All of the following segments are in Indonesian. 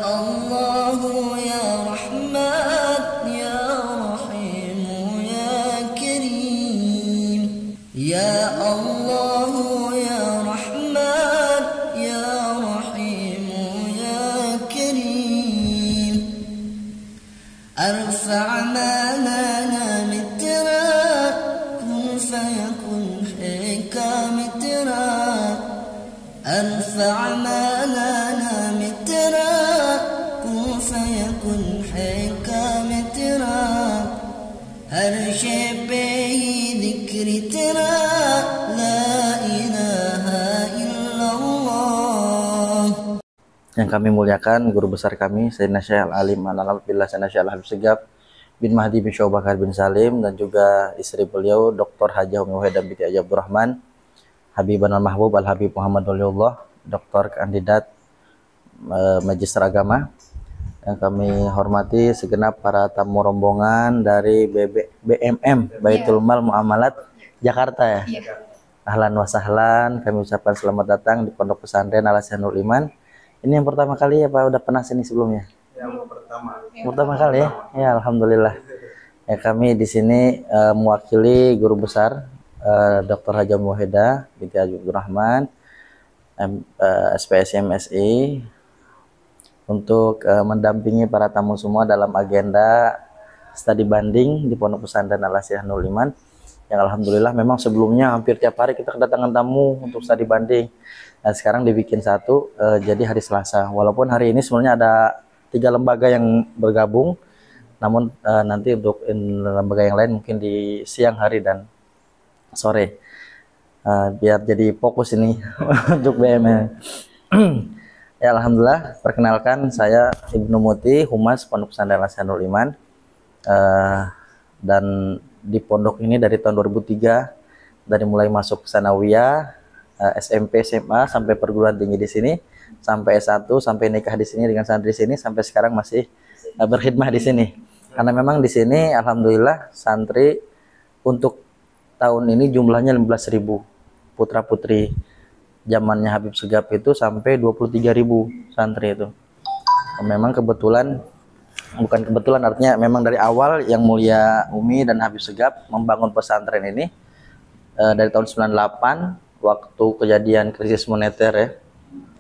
Allah ya Rahman ya Rahim ya Karim. Ya Allah ya Rahman ya Rahim ya Karim. Arfa' ma lana mitra kun fayakun hikam mitra. Arfa' ma lana mitra kun fayakun hikam mitra. Har shay pe dhikri tera la ilaha illallah. Yang kami muliakan guru besar kami Sayyidina Syekh Al-Alim Al-Alhamdulillah Sayyidina Syekh Al-Habib Segaf bin Mahdi bin Syekh Bakar bin Salim, dan juga istri beliau Dr. Hajah Umi Wahidah binti Haji Abdurrahman Habiban Al-Mahbub Al-Habib Muhammad Waliullah, doktor kandidat Magister Agama. Yang kami hormati segenap para tamu rombongan dari BMM Baitul Mal Muamalat Jakarta ya. Ahlan wa sahlan, kami ucapkan selamat datang di Pondok Pesantren Al Ihsanul Iman. Ini yang pertama kali ya Pak, udah pernah sini sebelumnya? Yang Pertama kali ya? Ya alhamdulillah. Ya kami di sini mewakili guru besar Dr. Hajah Muwahhidah binti Haji Abdurrahman SPSI MSI untuk mendampingi para tamu semua dalam agenda studi banding di Pondok Pesantren Al Ihsanul Iman, yang alhamdulillah memang sebelumnya hampir tiap hari kita kedatangan tamu untuk studi banding. Nah, sekarang dibikin satu, jadi hari Selasa. Walaupun hari ini sebenarnya ada 3 lembaga yang bergabung, namun nanti untuk lembaga yang lain mungkin di siang hari dan sore, biar jadi fokus ini untuk BMM. Ya alhamdulillah, perkenalkan saya Ibnu Muti, Humas Pondok Pesantren Al Ihsanul Iman, dan di pondok ini dari tahun 2003, dari mulai masuk sanawiyah, SMP, SMA sampai perguruan tinggi di sini, sampai S1, sampai nikah di sini dengan santri di sini, sampai sekarang masih berkhidmah di sini. Karena memang di sini alhamdulillah santri untuk tahun ini jumlahnya 15.000 putra putri. Zamannya Habib Segaf itu sampai 23.000 santri itu. Memang kebetulan, bukan kebetulan, artinya memang dari awal yang mulia Umi dan Habib Segaf membangun pesantren ini dari tahun 98 waktu kejadian krisis moneter ya.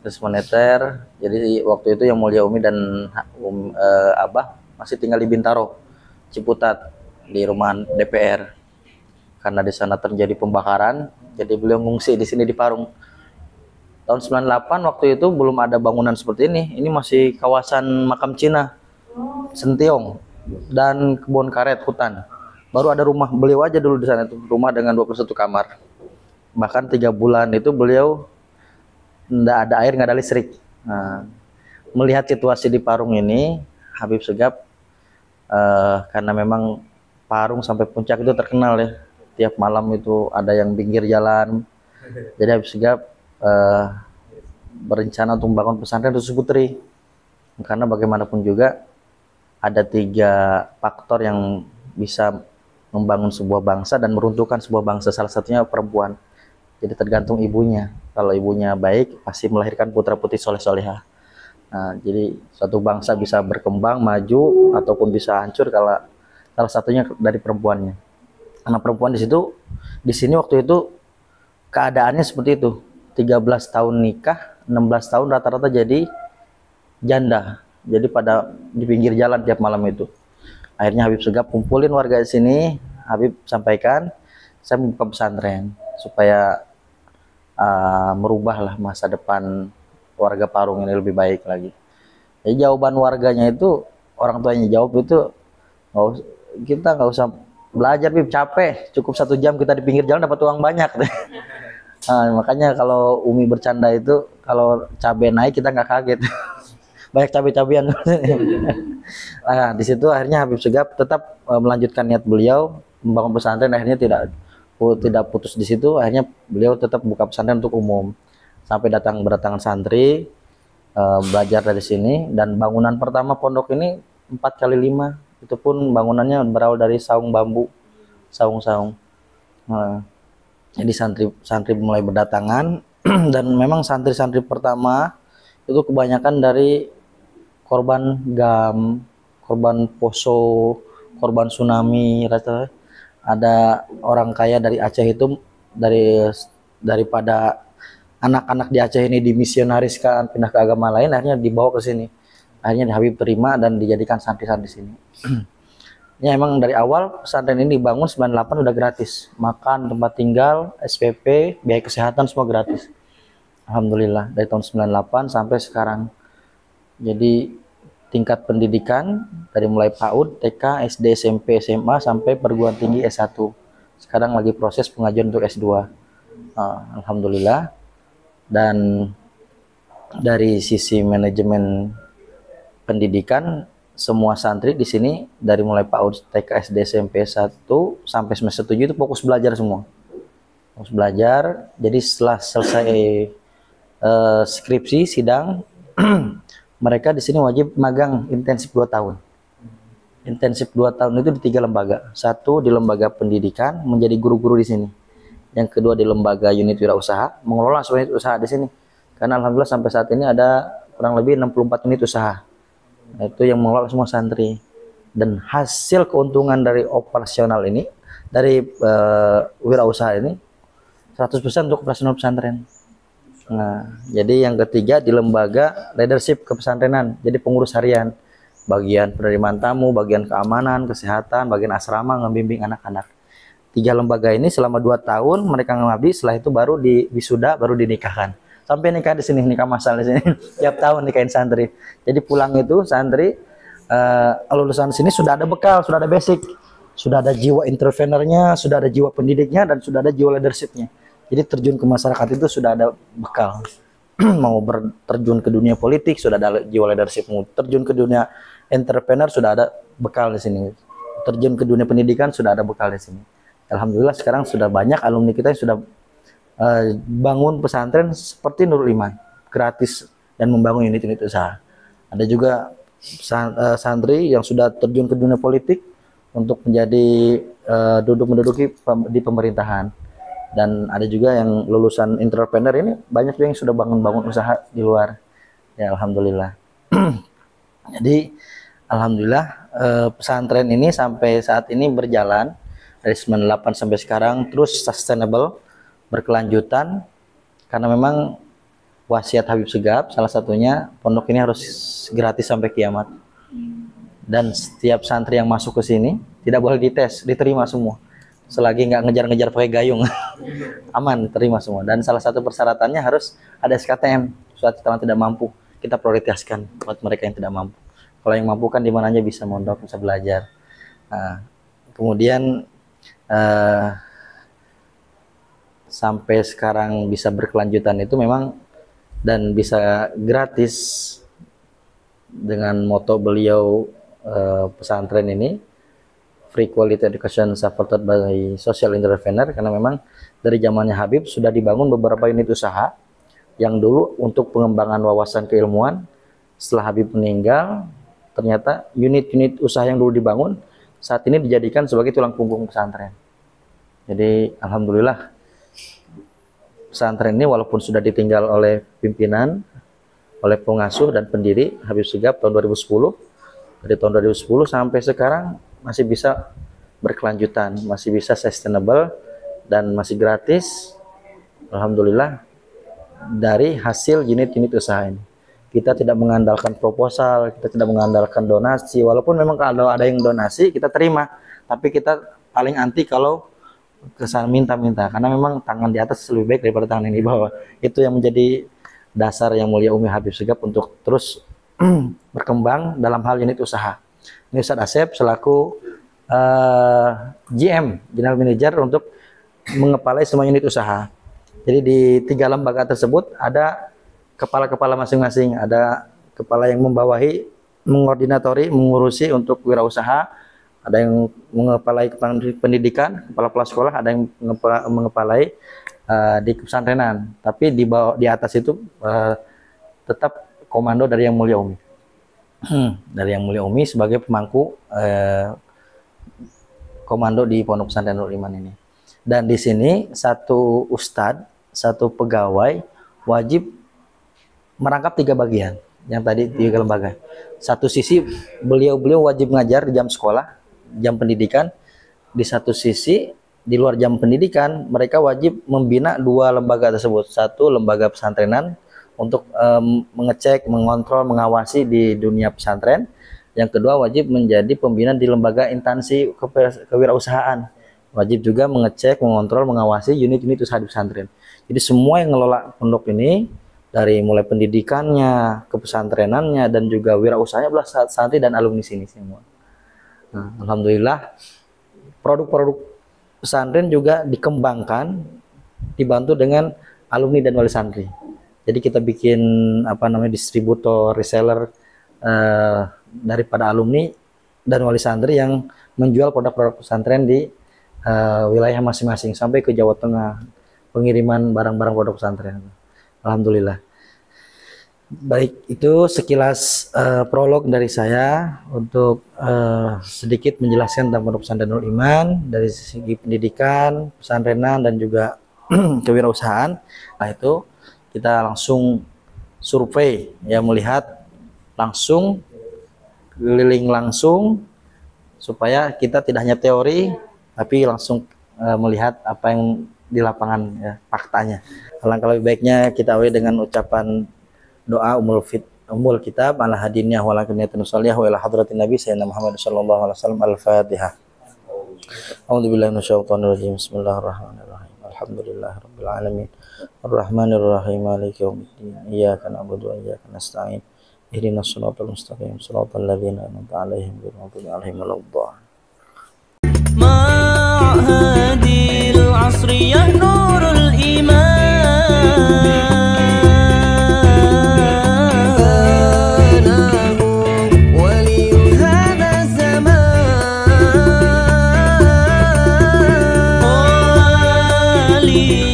Krisis moneter. Jadi waktu itu yang mulia Umi dan Abah masih tinggal di Bintaro, Ciputat, di rumah DPR. Karena di sana terjadi pembakaran, jadi beliau ngungsi di sini di Parung. Tahun 98 waktu itu belum ada bangunan seperti ini. Ini masih kawasan makam Cina, Sentiong, dan kebun karet hutan. Baru ada rumah beliau aja dulu di sana, itu rumah dengan 21 kamar. Bahkan 3 bulan itu beliau nggak ada air, nggak ada listrik. Nah, melihat situasi di Parung ini, Habib Segaf karena memang Parung sampai puncak itu terkenal ya. Tiap malam itu ada yang pinggir jalan. Jadi Habib Segaf berencana untuk membangun pesantren Khusus Putri. Karena bagaimanapun juga ada 3 faktor yang bisa membangun sebuah bangsa dan meruntuhkan sebuah bangsa. Salah satunya perempuan. Jadi tergantung ibunya. Kalau ibunya baik, pasti melahirkan putra putri soleh solehah. Nah, jadi suatu bangsa bisa berkembang, maju, ataupun bisa hancur kalau salah satunya dari perempuannya. Karena perempuan di sini waktu itu keadaannya seperti itu. 13 tahun nikah, 16 tahun rata-rata jadi janda. Jadi pada di pinggir jalan tiap malam itu. Akhirnya Habib Segaf kumpulin warga di sini. Habib sampaikan, saya membuka pesantren supaya merubahlah masa depan warga Parung ini lebih baik lagi. Jadi jawaban warganya itu, orang tuanya jawab itu, kita nggak usah belajar, Bib, capek, cukup 1 jam kita di pinggir jalan dapat uang banyak. Nah, makanya kalau Umi bercanda itu, kalau cabai naik kita nggak kaget. Banyak cabai-cabian. Nah, di situ akhirnya Habib Segaf tetap melanjutkan niat beliau membangun pesantren. Akhirnya tidak putus di situ. Akhirnya beliau tetap buka pesantren untuk umum. Sampai berdatangan santri, belajar dari sini. Dan bangunan pertama pondok ini 4x5. Itu pun bangunannya berawal dari saung bambu, saung-saung. Nah, jadi santri mulai berdatangan dan memang santri-santri pertama itu kebanyakan dari korban GAM, korban Poso, korban tsunami, ada orang kaya dari Aceh itu daripada anak-anak di Aceh ini dimisionariskan pindah ke agama lain, akhirnya dibawa ke sini. Akhirnya Habib terima dan dijadikan santri-santri sini. Ya emang dari awal pesantren ini dibangun 98 udah gratis. Makan, tempat tinggal, SPP, biaya kesehatan semua gratis. Alhamdulillah dari tahun 98 sampai sekarang. Jadi tingkat pendidikan dari mulai PAUD, TK, SD, SMP, SMA sampai perguruan tinggi S1. Sekarang lagi proses pengajuan untuk S2. Alhamdulillah. Dan dari sisi manajemen pendidikan, semua santri di sini dari mulai PAUD, TK, SD, SMP 1 sampai semester 7 itu fokus belajar semua. Fokus belajar. Jadi setelah selesai skripsi, sidang, mereka di sini wajib magang intensif 2 tahun. Intensif 2 tahun itu di 3 lembaga. Satu di lembaga pendidikan, menjadi guru-guru di sini. Yang kedua di lembaga unit wirausaha, mengelola semua unit usaha di sini. Karena alhamdulillah sampai saat ini ada kurang lebih 64 unit usaha. Itu yang mengelola semua santri. Dan hasil keuntungan dari operasional ini, dari wirausaha ini 100% untuk operasional pesantren. Nah, jadi yang ketiga di lembaga leadership kepesantrenan, jadi pengurus harian, bagian penerimaan tamu, bagian keamanan, kesehatan, bagian asrama, ngebimbing anak-anak. 3 lembaga ini selama 2 tahun mereka ngabdi, setelah itu baru di wisuda, baru dinikahkan. Sampai nikah di sini, nikah masal di sini. Tiap tahun nikahin santri. Jadi pulang itu santri lulusan sini sudah ada bekal, sudah ada basic, sudah ada jiwa entrepreneurnya, sudah ada jiwa pendidiknya, dan sudah ada jiwa leadershipnya. Jadi terjun ke masyarakat itu sudah ada bekal. Mau terjun ke dunia politik sudah ada jiwa leadership, mau terjun ke dunia entrepreneur sudah ada bekal di sini. Terjun ke dunia pendidikan sudah ada bekal di sini. Alhamdulillah sekarang sudah banyak alumni kita yang sudah bangun pesantren seperti Nurul Iman, gratis, dan membangun unit-unit usaha. Ada juga santri yang sudah terjun ke dunia politik untuk menjadi menduduki di pemerintahan. Dan ada juga yang lulusan entrepreneur ini banyak juga yang sudah bangun usaha di luar. Ya alhamdulillah. Jadi alhamdulillah pesantren ini sampai saat ini berjalan dari 98 sampai sekarang terus sustainable, berkelanjutan, karena memang wasiat Habib Segaf salah satunya pondok ini harus gratis sampai kiamat. Dan setiap santri yang masuk ke sini tidak boleh dites, diterima semua. Selagi nggak ngejar-ngejar pakai gayung, aman, terima semua. Dan salah satu persyaratannya harus ada SKTM, suatu keterangan tidak mampu. Kita prioritaskan buat mereka yang tidak mampu. Kalau yang mampu kan di mana aja bisa mondok, bisa belajar. Nah, kemudian sampai sekarang bisa berkelanjutan itu memang dan bisa gratis dengan moto beliau, pesantren ini free quality education supported by social entrepreneur, karena memang dari zamannya Habib sudah dibangun beberapa unit usaha yang dulu untuk pengembangan wawasan keilmuan. Setelah Habib meninggal, ternyata unit-unit usaha yang dulu dibangun saat ini dijadikan sebagai tulang punggung pesantren. Jadi alhamdulillah pesantren ini walaupun sudah ditinggal oleh pimpinan, oleh pengasuh dan pendiri Habib Segaf tahun 2010, dari tahun 2010 sampai sekarang masih bisa berkelanjutan, masih bisa sustainable, dan masih gratis. Alhamdulillah dari hasil unit-unit usaha ini. Kita tidak mengandalkan proposal, kita tidak mengandalkan donasi. Walaupun memang kalau ada yang donasi kita terima, tapi kita paling anti kalau kesana minta-minta, karena memang tangan di atas lebih baik daripada tangan yang di bawah. Itu yang menjadi dasar Yang Mulia Umi Habib Segaf untuk terus berkembang dalam hal unit usaha. Ini Ustadz Asep selaku GM, General Manager, untuk mengepalai semua unit usaha. Jadi di 3 lembaga tersebut ada kepala-kepala masing-masing, ada kepala yang membawahi, mengordinatori, mengurusi untuk wirausaha, ada yang mengepalai pendidikan, kepala sekolah, ada yang mengepalai di pesantrenan. Tapi di bawah, di atas itu tetap komando dari Yang Mulia Umi. Dari Yang Mulia Umi sebagai pemangku komando di Pondok Pesantren Nurul Iman ini. Dan di sini satu ustadz, satu pegawai wajib merangkap 3 bagian. yang tadi 3 lembaga. Satu sisi beliau wajib mengajar di jam sekolah, jam pendidikan. Di satu sisi di luar jam pendidikan mereka wajib membina 2 lembaga tersebut. Satu lembaga pesantrenan untuk mengecek, mengontrol, mengawasi di dunia pesantren. Yang kedua wajib menjadi pembina di lembaga instansi kewirausahaan. Wajib juga mengecek, mengontrol, mengawasi unit-unit usaha di pesantren. Jadi semua yang ngelola pondok ini dari mulai pendidikannya, kepesantrenannya, dan juga wirausahanya adalah santri dan alumni sini semua. Nah, alhamdulillah produk-produk pesantren juga dikembangkan, dibantu dengan alumni dan wali santri. Jadi kita bikin distributor, reseller daripada alumni dan wali santri yang menjual produk-produk pesantren di wilayah masing-masing sampai ke Jawa Tengah, pengiriman barang-barang produk pesantren. Alhamdulillah. Baik, itu sekilas prolog dari saya untuk sedikit menjelaskan tentang Pondok Pesantren Nurul Iman dari segi pendidikan, pesantrenan, dan juga kewirausahaan. Nah, itu kita langsung survei, ya, melihat langsung, keliling langsung, supaya kita tidak hanya teori, tapi langsung melihat apa yang di lapangan, ya, faktanya. Alangkah lebih baiknya kita awali dengan ucapan doa umul kitab ala hadiniyah wa ala kunniyatin nusaliyah wa ila hadratin nabi sayyidina Muhammad sallallahu alaihi wasallam. Al-Fatihah. A'udzubillahi minasyaitonir rajim. Bismillahirrahmanirrahim. Alhamdulillahirabbil alamin. Arrahmanir rahim. Maliki yaumiddin. Iyyaka na'budu wa iyyaka nasta'in. Ihdinas siratal mustaqim. Shiratal ladzina an'amta 'alaihim ghairil maghdubi 'alaihim waladdallin. Ma'hadil 'asriyah nurul iman. Ali